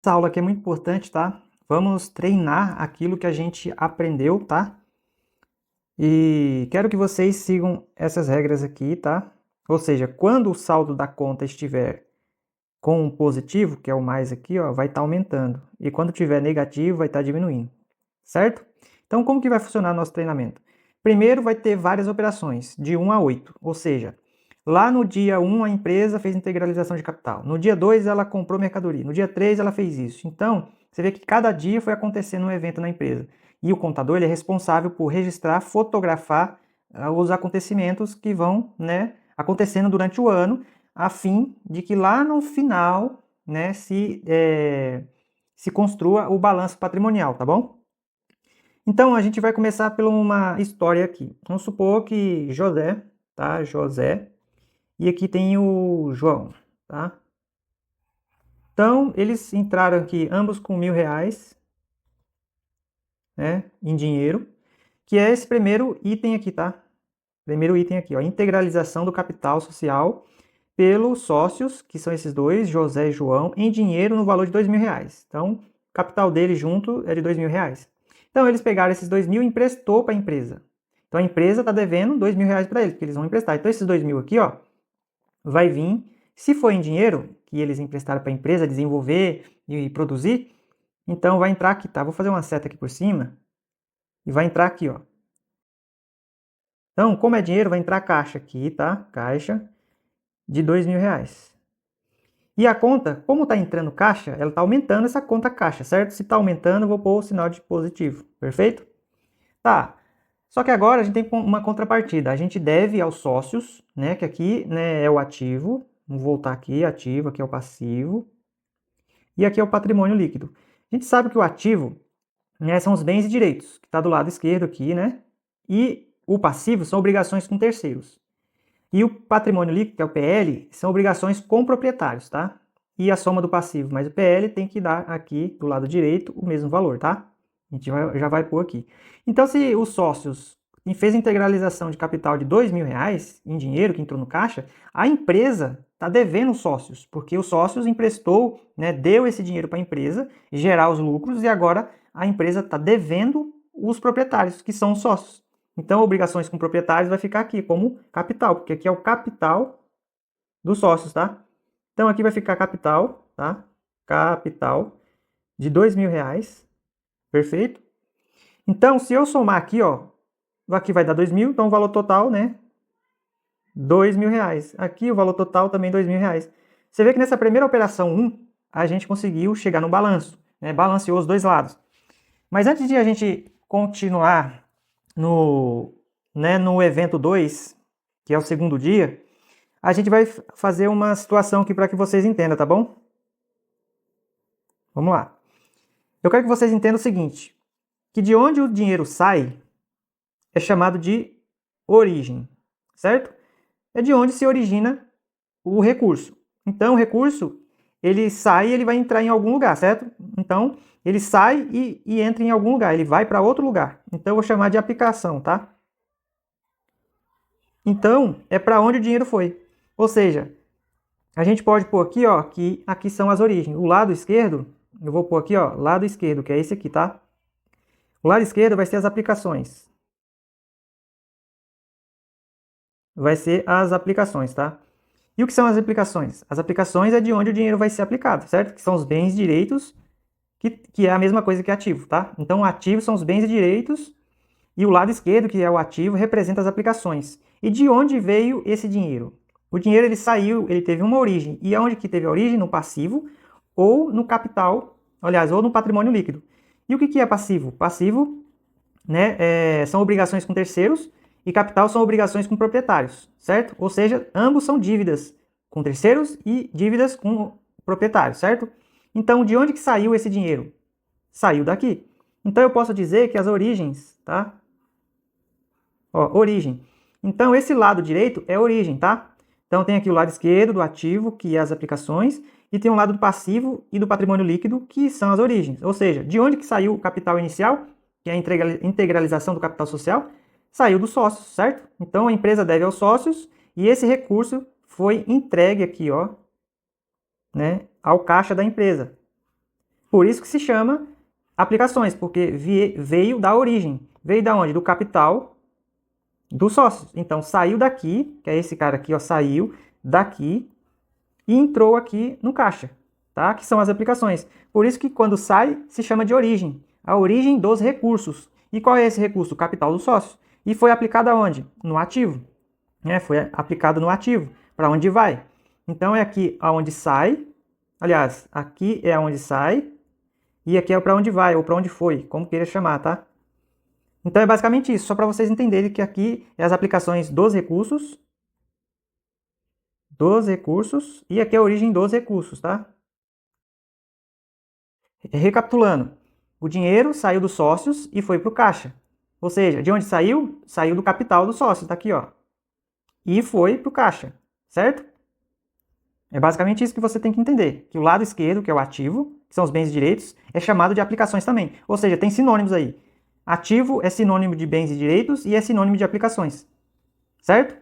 Essa aula aqui é muito importante, tá? Vamos treinar aquilo que a gente aprendeu, tá? E quero que vocês sigam essas regras aqui, tá? Ou seja, quando o saldo da conta estiver com um positivo, que é o mais aqui, ó, vai estar aumentando. E quando tiver negativo, vai estar diminuindo. Certo? Então, como que vai funcionar nosso treinamento? Primeiro, vai ter várias operações, de 1 a 8. Ou seja, lá no dia 1 a empresa fez integralização de capital. No dia 2 ela comprou mercadoria. No dia 3 ela fez isso. Então, você vê que cada dia foi acontecendo um evento na empresa. E o contador ele é responsável por registrar, fotografar os acontecimentos que vão, né, acontecendo durante o ano, a fim de que lá no final, né, se construa o balanço patrimonial, tá bom? Então, a gente vai começar por uma história aqui. Vamos supor que José, tá? José. E aqui tem o João, tá? Então, eles entraram aqui ambos com R$ 1.000, né? Em dinheiro. Que é esse primeiro item aqui, tá? Primeiro item aqui, ó. Integralização do capital social pelos sócios, que são esses dois, José e João, em dinheiro no valor de R$ 2.000. Então, o capital deles junto é de R$ 2.000. Então, eles pegaram esses 2.000 e emprestou para a empresa. Então, a empresa está devendo R$ 2.000 para eles, porque eles vão emprestar. Então, esses 2.000 aqui, ó, vai vir, se for em dinheiro, que eles emprestaram para a empresa desenvolver e produzir, então vai entrar aqui, tá? Vou fazer uma seta aqui por cima e vai entrar aqui, ó. Então, como é dinheiro, vai entrar caixa aqui, tá? Caixa de R$ 2.000. E a conta, como está entrando caixa, ela está aumentando essa conta caixa, certo? Se está aumentando, eu vou pôr o sinal de positivo, perfeito? Tá. Só que agora a gente tem uma contrapartida. A gente deve aos sócios, né? Que aqui, né, é o ativo. Vamos voltar aqui, ativo, aqui é o passivo. E aqui é o patrimônio líquido. A gente sabe que o ativo, né, são os bens e direitos, que está do lado esquerdo aqui, né? E o passivo são obrigações com terceiros. E o patrimônio líquido, que é o PL, são obrigações com proprietários, tá? E a soma do passivo mais o PL tem que dar aqui, do lado direito, o mesmo valor, tá? A gente já vai pôr aqui. Então, se os sócios fez a integralização de capital de R$ 2.000 em dinheiro que entrou no caixa, a empresa está devendo os sócios, porque os sócios emprestou, né, deu esse dinheiro para a empresa gerar os lucros e agora a empresa está devendo os proprietários, que são os sócios. Então, obrigações com proprietários vai ficar aqui como capital, porque aqui é o capital dos sócios, tá? Então, aqui vai ficar capital, tá? Capital de R$ 2.000, perfeito? Então, se eu somar aqui, ó, aqui vai dar 2.000, então o valor total, né? R$ 2.000. Aqui o valor total também R$ 2.000. Você vê que nessa primeira operação 1, a gente conseguiu chegar no balanço, né? Balanceou os dois lados. Mas antes de a gente continuar no evento 2, que é o segundo dia, a gente vai fazer uma situação aqui para que vocês entendam, tá bom? Vamos lá. Eu quero que vocês entendam o seguinte, que de onde o dinheiro sai é chamado de origem, certo? É de onde se origina o recurso. Então, o recurso, ele sai e ele vai entrar em algum lugar, certo? Então, ele sai e entra em algum lugar, ele vai para outro lugar. Então, eu vou chamar de aplicação, tá? Então, é para onde o dinheiro foi. Ou seja, a gente pode pôr aqui, ó, que aqui são as origens. O lado esquerdo, eu vou pôr aqui, ó, lado esquerdo, que é esse aqui, tá? O lado esquerdo vai ser as aplicações. Vai ser as aplicações, tá? E o que são as aplicações? As aplicações é de onde o dinheiro vai ser aplicado, certo? Que são os bens e direitos, que é a mesma coisa que ativo, tá? Então, ativo são os bens e direitos, e o lado esquerdo, que é o ativo, representa as aplicações. E de onde veio esse dinheiro? O dinheiro ele saiu, ele teve uma origem. E aonde que teve a origem? No passivo ou no capital, aliás, ou no patrimônio líquido. E o que é passivo? Passivo, né, são obrigações com terceiros e capital são obrigações com proprietários, certo? Ou seja, ambos são dívidas com terceiros e dívidas com proprietários, certo? Então, de onde que saiu esse dinheiro? Saiu daqui. Então, eu posso dizer que as origens, tá? Ó, origem. Então, esse lado direito é origem, tá? Então, tem aqui o lado esquerdo do ativo, que é as aplicações, e tem um lado do passivo e do patrimônio líquido, que são as origens. Ou seja, de onde que saiu o capital inicial, que é a integralização do capital social? Saiu dos sócios, certo? Então, a empresa deve aos sócios, e esse recurso foi entregue aqui, ó, né, ao caixa da empresa. Por isso que se chama aplicações, porque veio da origem. Veio da onde? Do capital dos sócios. Então, saiu daqui, que é esse cara aqui, ó, saiu daqui e entrou aqui no caixa, tá? Que são as aplicações. Por isso que quando sai, se chama de origem. A origem dos recursos. E qual é esse recurso? O capital dos sócios. E foi aplicado aonde? No ativo. Foi aplicado no ativo. Para onde vai? Então, é aqui aonde sai. Aliás, aqui é aonde sai. E aqui é para onde vai, ou para onde foi, como queira chamar, tá? Então, é basicamente isso. Só para vocês entenderem que aqui é as aplicações dos recursos. E aqui é a origem dos recursos, tá? Recapitulando, o dinheiro saiu dos sócios e foi para o caixa. Ou seja, de onde saiu? Saiu do capital dos sócios, tá aqui, ó. E foi para o caixa, certo? É basicamente isso que você tem que entender. Que o lado esquerdo, que é o ativo, que são os bens e direitos, é chamado de aplicações também. Ou seja, tem sinônimos aí. Ativo é sinônimo de bens e direitos e é sinônimo de aplicações, certo?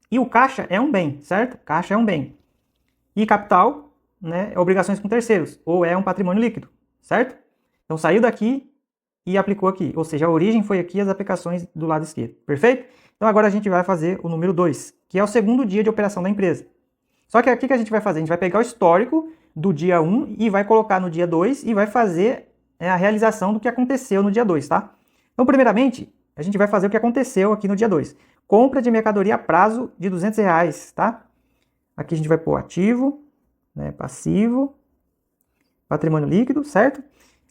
E o caixa é um bem, certo? Caixa é um bem. E capital, né, é obrigações com terceiros, ou é um patrimônio líquido, certo? Então saiu daqui e aplicou aqui. Ou seja, a origem foi aqui, as aplicações do lado esquerdo. Perfeito? Então agora a gente vai fazer o número 2, que é o segundo dia de operação da empresa. Só que aqui que a gente vai fazer? A gente vai pegar o histórico do dia 1 e vai colocar no dia 2 e vai fazer a realização do que aconteceu no dia 2, tá? Então, primeiramente, a gente vai fazer o que aconteceu aqui no dia 2. Compra de mercadoria a prazo de R$200, tá? Aqui a gente vai pôr ativo, né, passivo, patrimônio líquido, certo?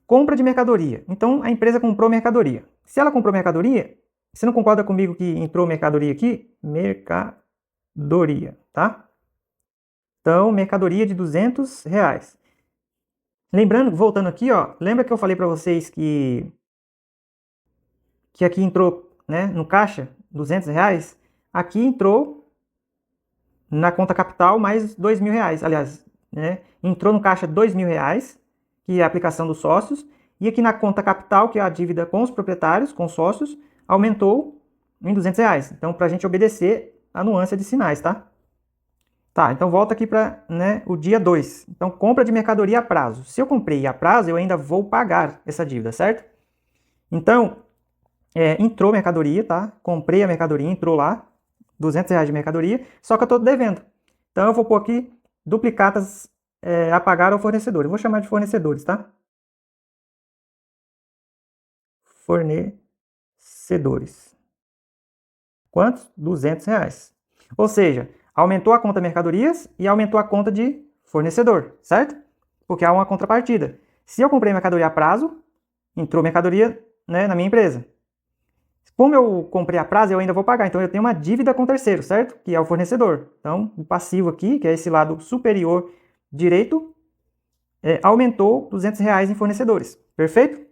Compra de mercadoria. Então, a empresa comprou mercadoria. Se ela comprou mercadoria, você não concorda comigo que entrou mercadoria aqui? Mercadoria, tá? Então, mercadoria de R$200. Lembrando, voltando aqui, ó, lembra que eu falei para vocês que aqui entrou, né, no caixa R$200? Aqui entrou na conta capital mais R$2.000. Aliás, né, entrou no caixa R$2.000, que é a aplicação dos sócios, e aqui na conta capital, que é a dívida com os proprietários, com os sócios, aumentou em R$200. Então, para a gente obedecer a nuance de sinais, tá? Tá, então volta aqui para, né, o dia 2. Então, compra de mercadoria a prazo. Se eu comprei a prazo, eu ainda vou pagar essa dívida, certo? Então, entrou mercadoria, tá? Comprei a mercadoria, entrou lá, R$200 de mercadoria, só que eu estou devendo. Então, eu vou pôr aqui duplicatas a pagar ao fornecedor. Eu vou chamar de fornecedores, tá? Fornecedores. Quantos? R$200. Ou seja, aumentou a conta mercadorias e aumentou a conta de fornecedor, certo? Porque há uma contrapartida. Se eu comprei mercadoria a prazo, entrou mercadoria, né, na minha empresa. Como eu comprei a prazo, eu ainda vou pagar. Então, eu tenho uma dívida com terceiro, certo? Que é o fornecedor. Então, o passivo aqui, que é esse lado superior direito, aumentou R$200 em fornecedores. Perfeito?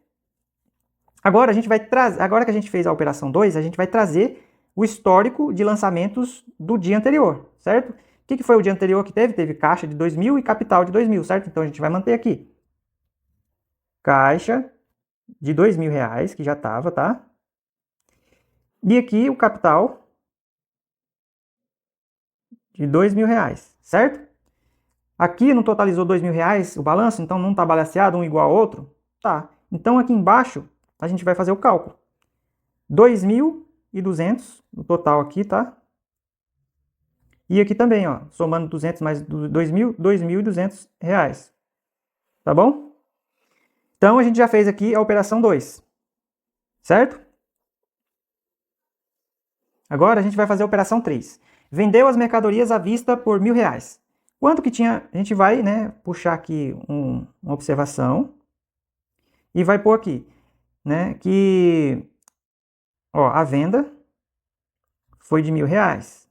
Agora, agora que a gente fez a operação 2, a gente vai trazer o histórico de lançamentos do dia anterior, certo? O que foi o dia anterior que teve? Teve caixa de 2.000 e capital de 2.000, certo? Então, a gente vai manter aqui. Caixa de R$2.000, que já estava, tá? E aqui o capital de R$2.000, certo? Aqui não totalizou R$2.000 o balanço, então não está balanceado um igual ao outro? Tá. Então aqui embaixo a gente vai fazer o cálculo. 2.200 no total aqui, tá? E aqui também, ó, somando 200 mais 2.000, R$2.200. Tá bom? Então a gente já fez aqui a operação 2, certo? Agora a gente vai fazer a operação 3. Vendeu as mercadorias à vista por R$1.000. Quanto que tinha? A gente vai, né, puxar aqui uma observação e vai pôr aqui, né, que ó, a venda foi de R$1.000.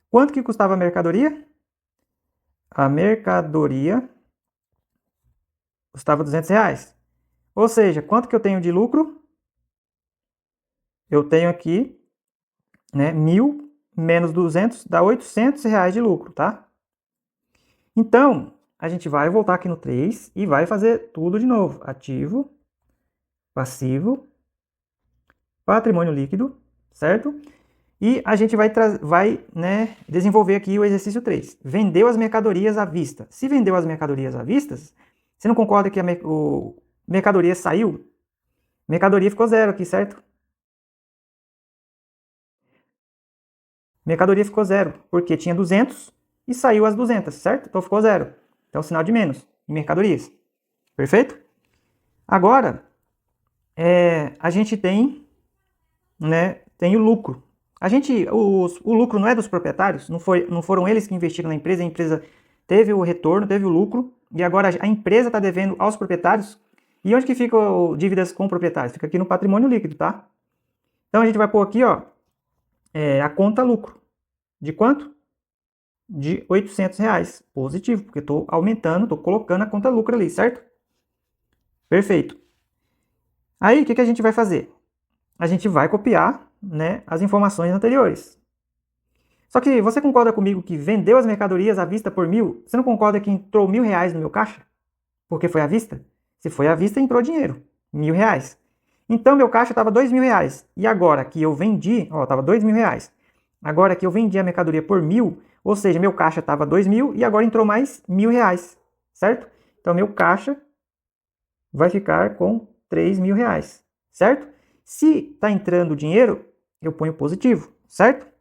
Quanto que custava a mercadoria? A mercadoria custava R$200. Ou seja, quanto que eu tenho de lucro? Eu tenho aqui, né, 1.000 menos 200 dá R$800 de lucro, tá? Então, a gente vai voltar aqui no 3 e vai fazer tudo de novo. Ativo, passivo, patrimônio líquido, certo? E a gente vai né, desenvolver aqui o exercício 3. Vendeu as mercadorias à vista. Se vendeu as mercadorias à vista, Você não concorda que a mercadoria saiu? Mercadoria ficou zero aqui, certo? Mercadoria ficou zero, porque tinha 200 e saiu as 200, certo? Então ficou zero. Então sinal de menos em mercadorias. Perfeito? Agora, a gente tem, né, tem o lucro. O lucro não é dos proprietários, não foram eles que investiram na empresa, a empresa teve o retorno, teve o lucro, e agora a empresa está devendo aos proprietários. E onde que ficam dívidas com proprietários? Fica aqui no patrimônio líquido, tá? Então a gente vai pôr aqui, ó, a conta lucro. De quanto? De R$800. Positivo, porque estou aumentando, estou colocando a conta lucro ali, certo? Perfeito. Aí, o que a gente vai fazer? A gente vai copiar, né, as informações anteriores. Só que você concorda comigo que vendeu as mercadorias à vista por 1.000? Você não concorda que entrou R$1.000 no meu caixa? Porque foi à vista? Se foi à vista, entrou dinheiro. R$1.000. Então, meu caixa estava R$2.000. E agora que eu vendi, ó, estava R$2.000. Agora que eu vendi a mercadoria por 1.000, ou seja, meu caixa estava 2.000 e agora entrou mais R$1.000, certo? Então, meu caixa vai ficar com R$3.000, certo? Se está entrando dinheiro, eu ponho positivo, certo?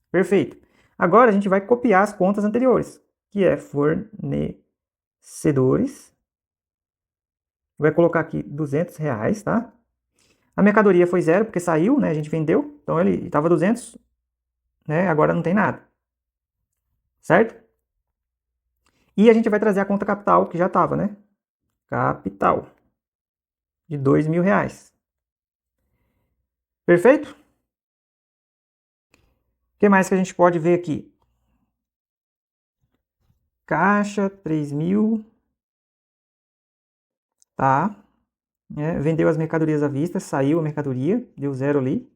Perfeito. Agora a gente vai copiar as contas anteriores, que é fornecedores. Vai colocar aqui R$200, tá? A mercadoria foi zero, porque saiu, né? A gente vendeu, então ele estava 200, né? Agora não tem nada, certo? E a gente vai trazer a conta capital, que já estava, né? Capital de R$2.000. Perfeito? O que mais que a gente pode ver aqui? Caixa, 3.000. Tá. Vendeu as mercadorias à vista, saiu a mercadoria, deu zero ali.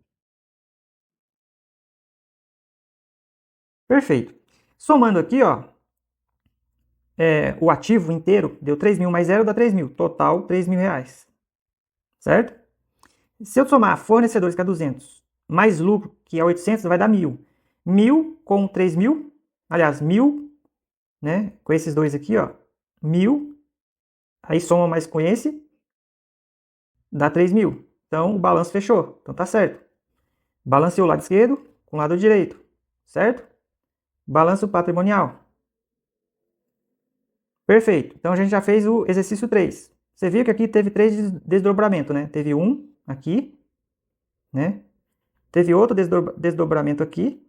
Perfeito. Somando aqui, ó, o ativo inteiro deu 3.000 mais zero dá 3.000. Total, R$3.000. Certo? Se eu somar fornecedores, que é 200, mais lucro, que é 800, vai dar 1.000. 1.000 com 3.000, aliás, 1.000, né, com esses dois aqui, ó, 1.000, aí soma mais com esse, dá 3.000. Então, o balanço fechou. Então, tá certo. Balanceou o lado esquerdo com o lado direito, certo? Balanço patrimonial. Perfeito. Então, a gente já fez o exercício 3. Você viu que aqui teve 3 desdobramentos, né? Teve um aqui, né? Teve outro desdobramento aqui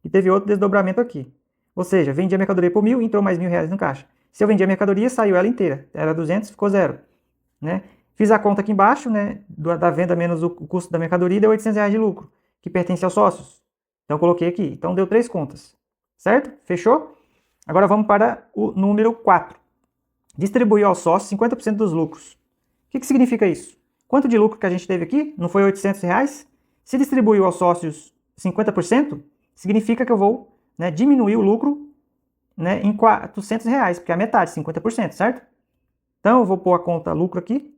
e teve outro desdobramento aqui. Ou seja, vendi a mercadoria por 1.000, entrou mais R$1.000 no caixa. Se eu vendi a mercadoria, saiu ela inteira. Era 200, ficou zero, né? Fiz a conta aqui embaixo, né? Da venda menos o custo da mercadoria, deu R$800 de lucro, que pertence aos sócios. Então, coloquei aqui. Então, deu 3 contas. Certo? Fechou? Agora vamos para o número 4. Distribuir aos sócios 50% dos lucros. O que significa isso? Quanto de lucro que a gente teve aqui? Não foi R$800? Se distribuiu aos sócios 50%, significa que eu vou, né, diminuir o lucro, né, em R$400, porque é a metade, 50%, certo? Então, eu vou pôr a conta lucro aqui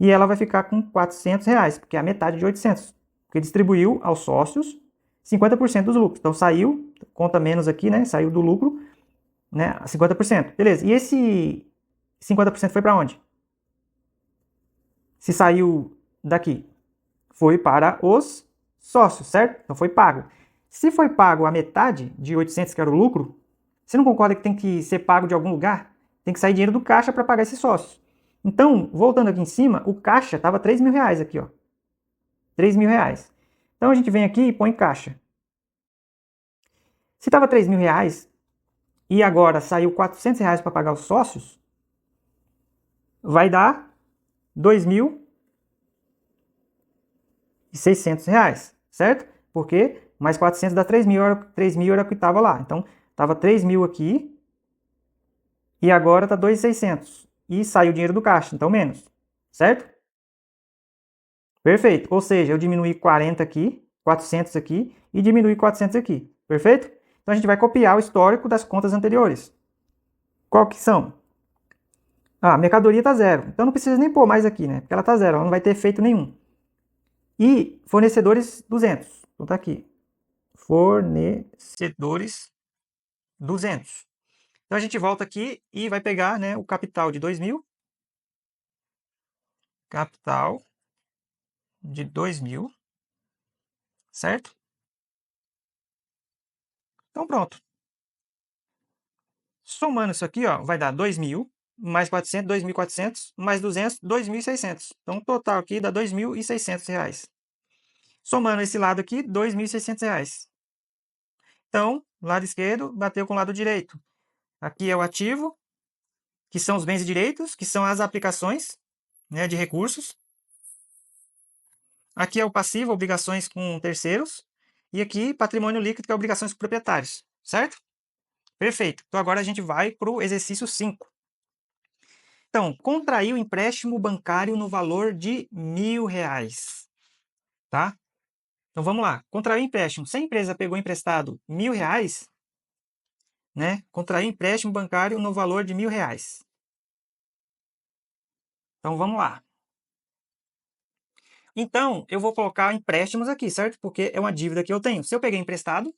e ela vai ficar com R$400, porque é a metade de 800, porque distribuiu aos sócios 50% dos lucros. Então, saiu, conta menos aqui, né, saiu do lucro, né, 50%. Beleza, e esse 50% foi para onde? Se saiu daqui, foi para os sócios, certo? Então foi pago. Se foi pago a metade de 800, que era o lucro, você não concorda que tem que ser pago de algum lugar? Tem que sair dinheiro do caixa para pagar esses sócios. Então, voltando aqui em cima, o caixa estava R$3.000 aqui, ó. R$3.000. Então a gente vem aqui e põe caixa. Se estava R$3.000 e agora saiu R$400 para pagar os sócios, vai dar R$2.600, certo? Porque mais 400 dá 3.000 era o que estava lá. Então, estava 3.000 aqui e agora está 2.600. E saiu o dinheiro do caixa, então menos, certo? Perfeito. Ou seja, eu diminuí 40 aqui, 400 aqui e diminuí 400 aqui. Perfeito? Então, a gente vai copiar o histórico das contas anteriores. Qual que são? A mercadoria está zero. Então, não precisa nem pôr mais aqui, né? Porque ela está zero, ela não vai ter efeito nenhum. E fornecedores 200. Então, está aqui. Fornecedores 200. Então a gente volta aqui e vai pegar, né, o capital de 2.000. Capital de 2.000, certo? Então pronto. Somando isso aqui, ó, vai dar 2.000 mais 400, 2.400 mais 200, 2.600. Então o total aqui dá R$ 2.600. Somando esse lado aqui, R$ 2.600. Então, lado esquerdo bateu com o lado direito. Aqui é o ativo, que são os bens e direitos, que são as aplicações, né, de recursos. Aqui é o passivo, obrigações com terceiros. E aqui, patrimônio líquido, que é obrigações com proprietários, certo? Perfeito. Então agora a gente vai para o exercício 5. Então, contrair o empréstimo bancário no valor de R$ 1.000, tá? Então vamos lá. Contrair o empréstimo. Se a empresa pegou emprestado R$ 1.000, né? Contrair empréstimo bancário no valor de R$ 1.000. Então vamos lá. Então, eu vou colocar empréstimos aqui, certo? Porque é uma dívida que eu tenho. Se eu peguei emprestado,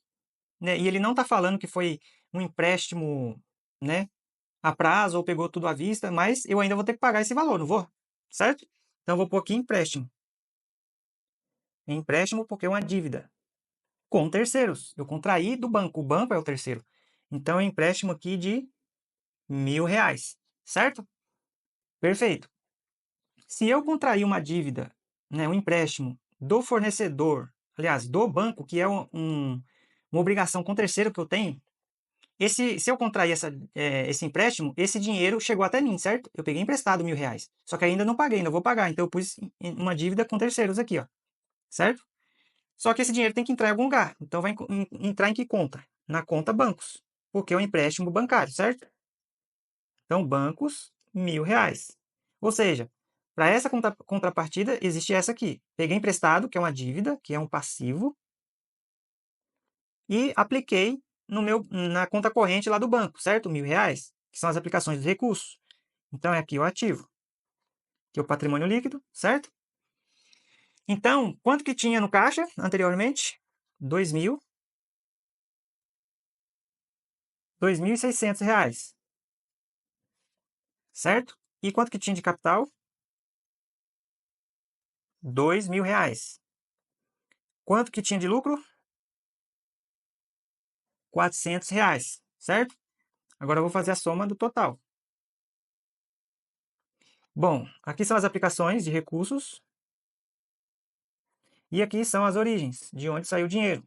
né, e ele não está falando que foi um empréstimo, né, a prazo ou pegou tudo à vista, mas eu ainda vou ter que pagar esse valor, não vou? Certo? Então, eu vou pôr aqui empréstimo. Empréstimo porque é uma dívida com terceiros. Eu contraí do banco. O banco é o terceiro. Então, é um empréstimo aqui de R$ 1.000, certo? Perfeito. Se eu contrair uma dívida, né, um empréstimo do fornecedor, aliás, do banco, que é uma obrigação com terceiro que eu tenho, se eu contrair esse empréstimo, esse dinheiro chegou até mim, certo? Eu peguei emprestado R$ 1.000. Só que ainda não paguei, ainda vou pagar. Então eu pus uma dívida com terceiros aqui, ó. Certo? Só que esse dinheiro tem que entrar em algum lugar. Então vai entrar em que conta? Na conta bancos. Porque é um empréstimo bancário, certo? Então, bancos, R$ 1.000. Ou seja, para essa contrapartida, existe essa aqui. Peguei emprestado, que é uma dívida, que é um passivo, e apliquei na conta corrente lá do banco, certo? R$ 1.000, que são as aplicações dos recursos. Então, é aqui o ativo, que é o patrimônio líquido, certo? Então, quanto que tinha no caixa anteriormente? 2.000, R$ 2.600, certo? E quanto que tinha de capital? R$ 2.000. Quanto que tinha de lucro? R$ 400, certo? Agora eu vou fazer a soma do total. Bom, aqui são as aplicações de recursos e aqui são as origens, de onde saiu o dinheiro.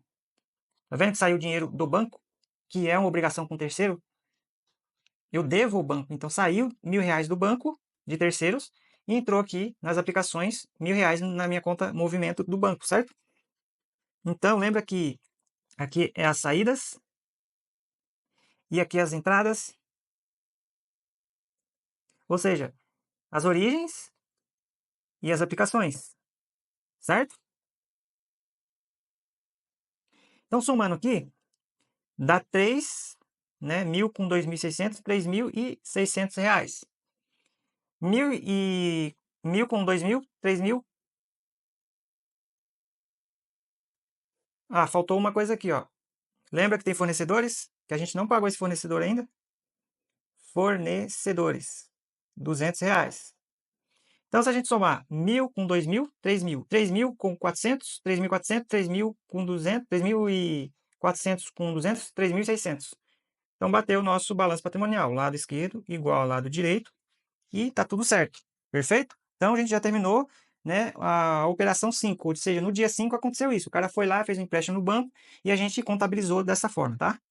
Tá vendo que saiu o dinheiro do banco, que é uma obrigação com terceiro? Eu devo ao banco, então saiu R$ 1.000 do banco, de terceiros, e entrou aqui nas aplicações R$ 1.000 na minha conta movimento do banco, certo? Então lembra que aqui é as saídas e aqui as entradas, ou seja, as origens e as aplicações, certo? Então somando aqui, dá 3, né? 1.000 com 2.600, R$ 3.600. 1.000 com 2.000, 3.000. Ah, faltou uma coisa aqui, ó. Lembra que tem fornecedores? Que a gente não pagou esse fornecedor ainda? Fornecedores. R$ 200. Então, se a gente somar 1.000 com 2.000, 3.000. 3.000 com 400, 3.400, 3.000 com 200, 3.400 com 200, 3.600. Então, bateu o nosso balanço patrimonial. Lado esquerdo igual ao lado direito. E tá tudo certo. Perfeito? Então, a gente já terminou, né, a operação 5. Ou seja, no dia 5 aconteceu isso. O cara foi lá, fez um empréstimo no banco e a gente contabilizou dessa forma, tá?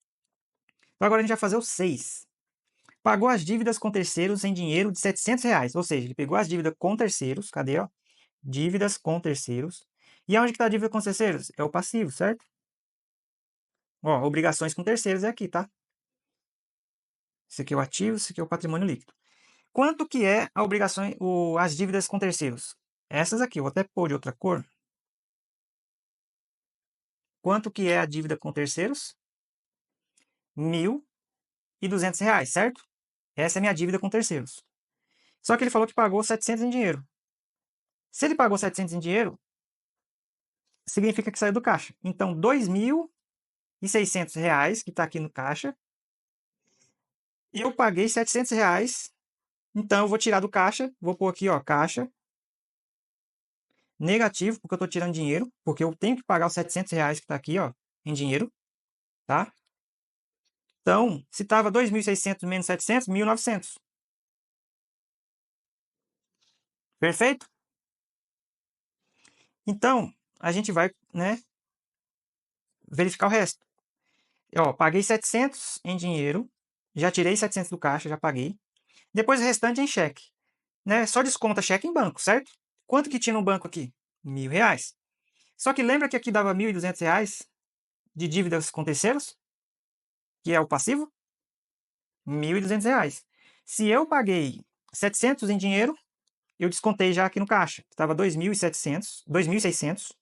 Então, agora a gente vai fazer o 6. Pagou as dívidas com terceiros em dinheiro de R$ 700. Ou seja, ele pegou as dívidas com terceiros. Cadê, ó? Dívidas com terceiros. E aonde que está a dívida com terceiros? É o passivo, certo? Ó, obrigações com terceiros é aqui, tá? Esse aqui é o ativo, esse aqui é o patrimônio líquido. Quanto que é a obrigação, as dívidas com terceiros? Essas aqui, eu vou até pôr de outra cor. Quanto que é a dívida com terceiros? R$ 1.200, certo? Essa é a minha dívida com terceiros. Só que ele falou que pagou 700 em dinheiro. Se ele pagou 700 em dinheiro, significa que saiu do caixa. Então, R$ 2.600 que está aqui no caixa, Eu paguei R$ 700, então eu vou tirar do caixa, vou pôr aqui, ó, caixa, negativo, porque eu estou tirando dinheiro, porque eu tenho que pagar os R$ 700 que está aqui, ó, em dinheiro, tá? Então, se estava 2.600 menos 700, 1.900. Perfeito? Então, a gente vai, né, verificar o resto. Ó, paguei 700 em dinheiro, já tirei 700 do caixa, já paguei. Depois o restante em cheque, né? Só desconta cheque em banco, certo? Quanto que tinha no banco aqui? R$ 1.000. Só que lembra que aqui dava R$ 1.200 de dívidas com terceiros, que é o passivo? R$ 1.200. Se eu paguei 700 em dinheiro, eu descontei já aqui no caixa, que estava 2.700, 2.600.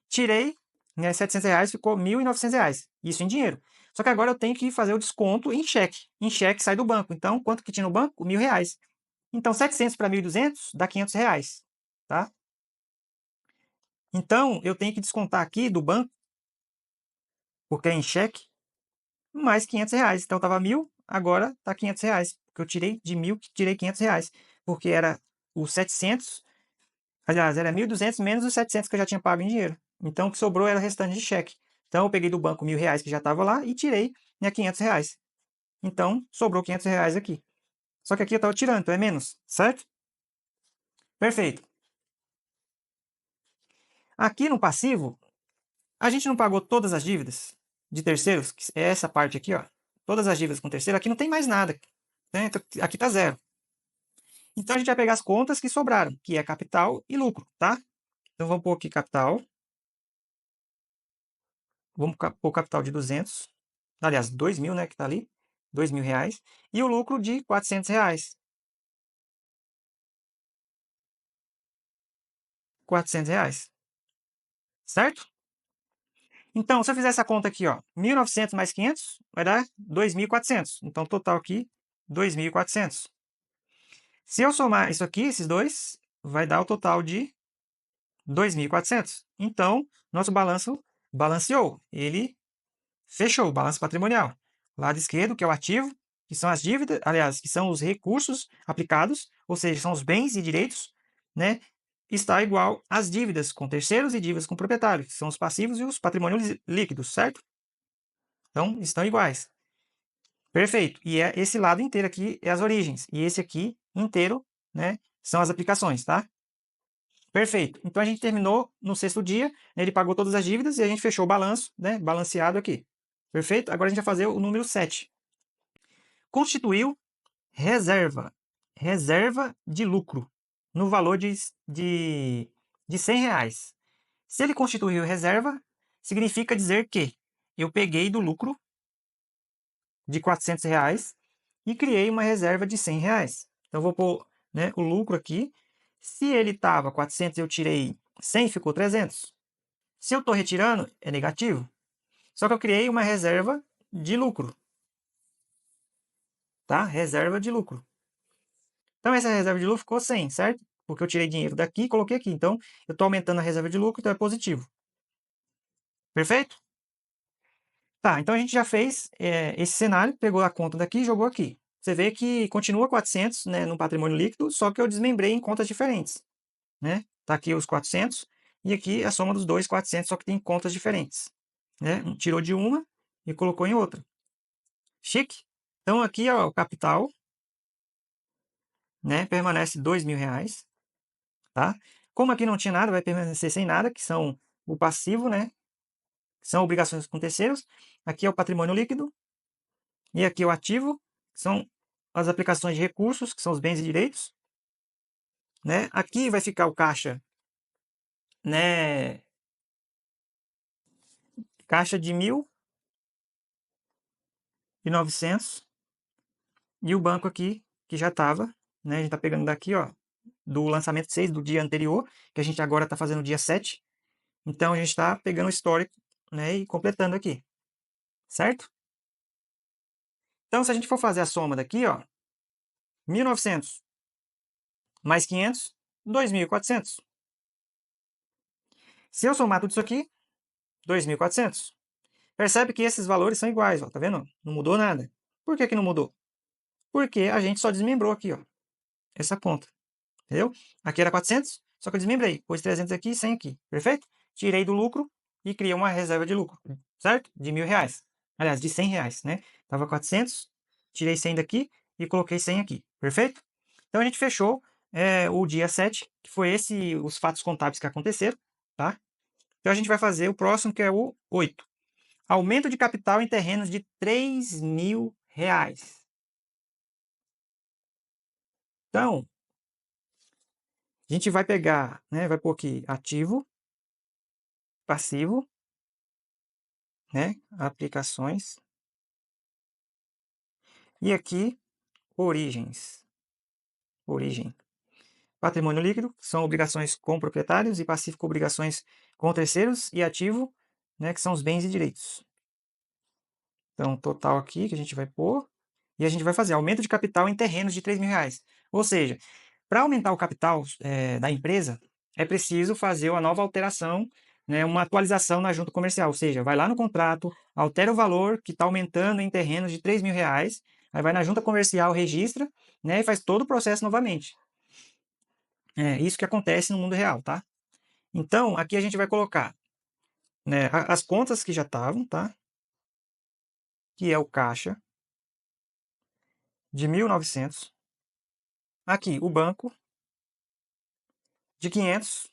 Tirei, né, R$ 700, ficou R$ 1.900. Isso em dinheiro. Só que agora eu tenho que fazer o desconto em cheque. Em cheque sai do banco. Então, quanto que tinha no banco? R$ 1.000. Então, 700 para 1.200 dá R$ 500, tá? Então, eu tenho que descontar aqui do banco, porque é em cheque, mais R$ 500. Então, estava 1.000, agora está R$ 500. Porque eu tirei de 1.000, tirei R$ 500. Porque era os 700, aliás, era 1.200 menos os 700 que eu já tinha pago em dinheiro. Então, o que sobrou era o restante de cheque. Então, eu peguei do banco R$ 1.000 que já estava lá e tirei, né, R$ 500. Então, sobrou R$ 500 aqui. Só que aqui eu estava tirando, então é menos, certo? Perfeito. Aqui no passivo, a gente não pagou todas as dívidas de terceiros, que é essa parte aqui, ó. Todas as dívidas com terceiro, aqui não tem mais nada, né? Então, aqui tá zero. Então a gente vai pegar as contas que sobraram, que é capital e lucro, tá? Então vamos pôr aqui capital. Vamos pôr capital de 200. Aliás, 2.000, né, que tá ali. R$ 2.000. E o lucro de R$ 400. R$ 400. Certo? Então, se eu fizer essa conta aqui, ó, 1.900 mais 500 vai dar 2.400. Então, total aqui, 2.400. Se eu somar isso aqui, esses dois, vai dar o total de 2.400. Então, nosso balanço balanceou. Ele fechou o balanço patrimonial. Lado esquerdo, que é o ativo, que são as dívidas, aliás, que são os recursos aplicados, ou seja, são os bens e direitos, né? Está igual às dívidas com terceiros e dívidas com proprietários, que são os passivos e os patrimônios líquidos, certo? Então, estão iguais. Perfeito. E é esse lado inteiro aqui é as origens. E esse aqui inteiro, né, são as aplicações, tá? Perfeito. Então a gente terminou no sexto dia, né, ele pagou todas as dívidas e a gente fechou o balanço, né, balanceado aqui. Perfeito? Agora a gente vai fazer o número 7. Constituiu reserva. Reserva de lucro no valor de R$ 100. Se ele constituiu reserva, significa dizer que eu peguei do lucro de R$ 400 e criei uma reserva de R$ 100. Então, eu vou pôr, né, o lucro aqui. Se ele estava 400 eu tirei 100, ficou 300. Se eu estou retirando, é negativo. Só que eu criei uma reserva de lucro, tá? Reserva de lucro. Então, essa reserva de lucro ficou 100, certo? Porque eu tirei dinheiro daqui e coloquei aqui. Então, eu estou aumentando a reserva de lucro, então é positivo. Perfeito? Tá, então a gente já fez esse cenário, pegou a conta daqui e jogou aqui. Você vê que continua 400, né, no patrimônio líquido, só que eu desmembrei em contas diferentes, né? Tá aqui os 400 e aqui a soma dos dois 400, só que tem contas diferentes, né? Tirou de uma e colocou em outra. Chique? Então aqui, ó, o capital, né, permanece R$ 2.000, tá? Como aqui não tinha nada, vai permanecer sem nada, que são o passivo, né? Que são obrigações com terceiros. Aqui é o patrimônio líquido e aqui é o ativo, que são as aplicações de recursos, que são os bens e direitos, né? Aqui vai ficar o caixa, né? Caixa de 1.900 e o banco aqui que já estava, né? A gente está pegando daqui, ó, do lançamento 6 do dia anterior, que a gente agora está fazendo o dia 7. Então a gente está pegando o histórico, né, e completando aqui, certo? Então se a gente for fazer a soma daqui, ó, 1.900 mais 500, 2.400. Se eu somar tudo isso aqui, 2.400. Percebe que esses valores são iguais, ó, tá vendo? Não mudou nada. Por que que não mudou? porque a gente só desmembrou aqui, ó, essa conta, entendeu? Aqui era 400, só que eu desmembrei, pus 300 aqui e 100 aqui, perfeito? Tirei do lucro e criei uma reserva de lucro, certo? De R$ 1.000. Aliás, de R$ 100, né? Tava 400, tirei 100 daqui e coloquei 100 aqui, perfeito? Então a gente fechou o dia 7, que foi esse os fatos contábeis que aconteceram, tá? Então a gente vai fazer o próximo, que é o 8. Aumento de capital em terrenos de R$ 3.000. Então, a gente vai pegar, né? Vai pôr aqui ativo, passivo, né? Aplicações. E aqui, origens. Origem. Patrimônio líquido são obrigações com proprietários e passivo com obrigações com terceiros e ativo, né? Que são os bens e direitos. Então, total aqui que a gente vai pôr. E a gente vai fazer aumento de capital em terrenos de R$ 3.000. Ou seja, para aumentar o capital da empresa, é preciso fazer uma nova alteração, né, uma atualização na junta comercial. Ou seja, vai lá no contrato, altera o valor que está aumentando em terrenos de R$ 3.000, aí vai na junta comercial, registra, né, e faz todo o processo novamente. É isso que acontece no mundo real, tá? Então, aqui a gente vai colocar, né, as contas que já estavam, tá? Que é o caixa de 1.900. Aqui, o banco de 500.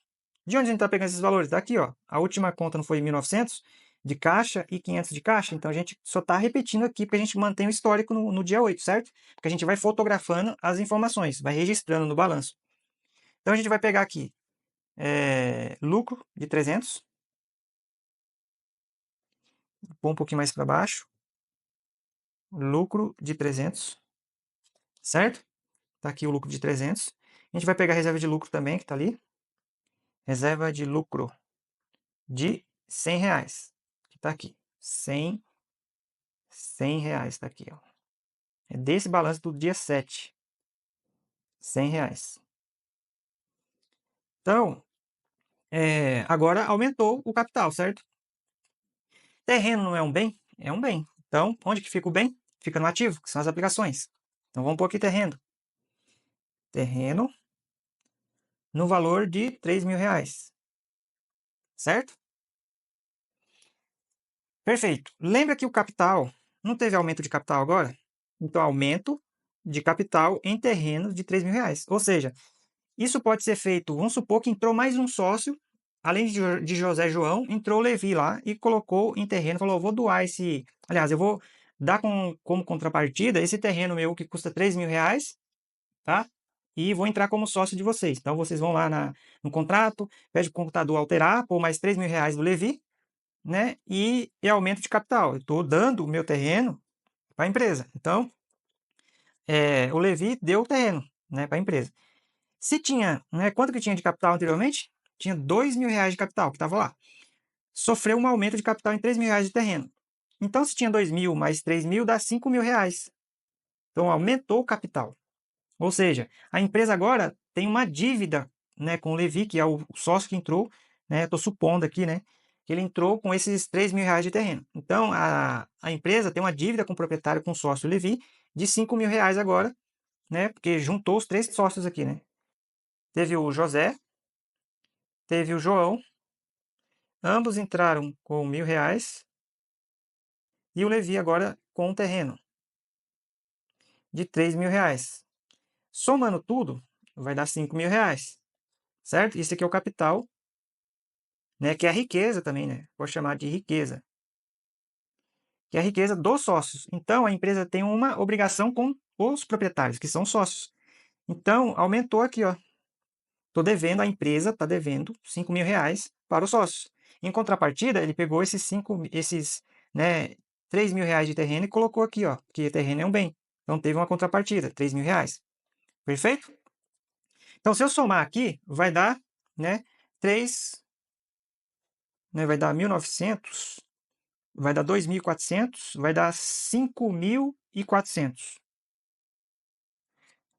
De onde a gente está pegando esses valores? Daqui, ó. A última conta não foi 1.900 de caixa e 500 de caixa, então a gente só está repetindo aqui porque a gente mantém o histórico no dia 8, certo? Porque a gente vai fotografando as informações, vai registrando no balanço. Então a gente vai pegar aqui lucro de 300, pôr um pouquinho mais para baixo, lucro de 300, certo? Tá aqui o lucro de 300. A gente vai pegar a reserva de lucro também, que está ali. Reserva de lucro de R$ 100, que está aqui. 100 R$ 100 está aqui, ó. É desse balanço do dia 7. R$ 100. Então, agora aumentou o capital, certo? Terreno não é um bem? É um bem. Então, onde que fica o bem? Fica no ativo, que são as aplicações. Então, vamos pôr aqui terreno. Terreno no valor de R$ 3.000. Certo? Perfeito. Lembra que o capital não teve aumento de capital agora? Então, aumento de capital em terrenos de R$ 3.000. Ou seja, isso pode ser feito, vamos supor que entrou mais um sócio, além de José João, entrou o Levi lá e colocou em terreno, falou, vou doar esse, aliás, eu vou dar como contrapartida esse terreno meu que custa R$ 3.000, tá? E vou entrar como sócio de vocês. Então, vocês vão lá no contrato, pede para o computador alterar, pôr mais R$ 3.000 do Levi, né? E aumento de capital. Eu estou dando o meu terreno para a empresa. Então, o Levi deu o terreno, né, para a empresa. Se tinha, né, quanto que tinha de capital anteriormente? Tinha R$ 2.000 de capital que estava lá. Sofreu um aumento de capital em R$ 3.000 de terreno. Então, se tinha 2.000 mais 3.000, dá R$ 5.000. Então, aumentou o capital. Ou seja, a empresa agora tem uma dívida, né, com o Levi, que é o sócio que entrou, né, estou supondo aqui, né, que ele entrou com esses R$ 3.000 de terreno. Então, a empresa tem uma dívida com o proprietário, com o sócio Levi, de R$ 5.000 agora, né, porque juntou os três sócios aqui, né. Teve o José, teve o João, ambos entraram com R$ 1.000, e o Levi agora com um terreno de R$ 3.000. Somando tudo, vai dar R$ 5.000, certo? Isso aqui é o capital, né, que é a riqueza também, né? Pode chamar de riqueza. Que é a riqueza dos sócios. Então, a empresa tem uma obrigação com os proprietários, que são sócios. Então, aumentou aqui, ó. Estou devendo, a empresa está devendo R$ 5.000 para os sócios. Em contrapartida, ele pegou esses, né, R$ 3.000 de terreno e colocou aqui, ó, que terreno é um bem. Então, teve uma contrapartida, R$ 3.000. Perfeito? Então, se eu somar aqui, vai dar, né, 3, né, vai dar 1.900, vai dar 2.400, vai dar 5.400.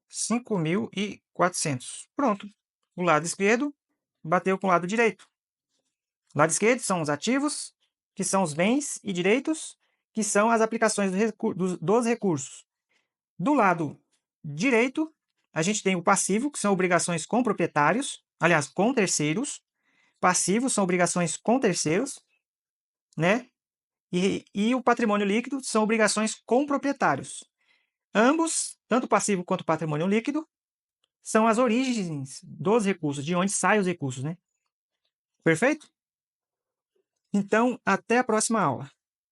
5.400. Pronto. O lado esquerdo bateu com o lado direito. O lado esquerdo são os ativos, que são os bens e direitos, que são as aplicações dos recursos. Do lado direito, a gente tem o passivo, que são obrigações com proprietários, aliás, com terceiros. Passivos são obrigações com terceiros, né? E o patrimônio líquido são obrigações com proprietários. Ambos, tanto o passivo quanto o patrimônio líquido, são as origens dos recursos, de onde saem os recursos, né? Perfeito? Então, até a próxima aula.